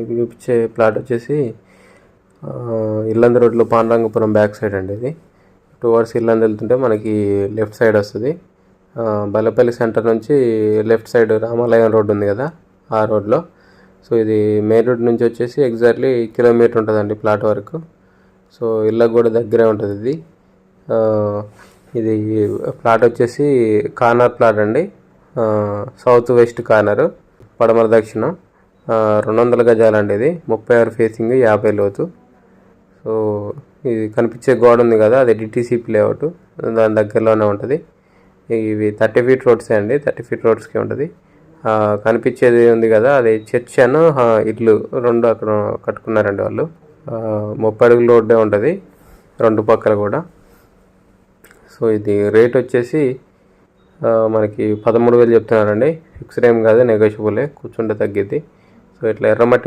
మీకు చూపించే ప్లాట్ వచ్చేసి ఇల్లందు రోడ్లో పాండురంగపురం బ్యాక్ సైడ్ అండి. ఇది టువర్డ్స్ ఇల్లందు వెళ్తుంటే మనకి లెఫ్ట్ సైడ్ వస్తుంది. బల్లపల్లి సెంటర్ నుంచి లెఫ్ట్ సైడ్ రామాలయం రోడ్ ఉంది కదా, ఆ రోడ్లో. సో ఇది మెయిన్ రోడ్ నుంచి వచ్చేసి ఎగ్జాక్ట్లీ కిలోమీటర్ ఉంటుందండి ప్లాట్ వరకు. సో ఇళ్ళకు కూడా దగ్గరే ఉంటుంది ఇది. ఇది ప్లాట్ వచ్చేసి కార్నర్ ప్లాట్ అండి. సౌత్ వెస్ట్ కార్నరు, పడమర దక్షిణం. 200 గజాలండి. ఇది 36 ఫేసింగ్, 50 లోతు. సో ఇది కనిపించే గోడ ఉంది కదా, అది డిటీసీపీ లేఅవుట్, దాని దగ్గరలోనే ఉంటుంది. ఇవి 30 ఫీట్ రోడ్సే అండి, 30 ఫీట్ రోడ్స్కి ఉంటుంది. కనిపించేది ఉంది కదా, అది చర్చ్ అను ఇట్లు రెండు అక్కడ కట్టుకున్నారండి వాళ్ళు. 30 అడుగుల రోడ్డే ఉంటుంది రెండు పక్కల కూడా. సో ఇది రేట్ వచ్చేసి మనకి 13,000 చెప్తున్నారండి. ఫిక్స్డ్ ఏం కాదు, నెగోషియబులే, కూర్చుంటే తగ్గిద్ది. సో ఇట్లా ఎర్రమట్టి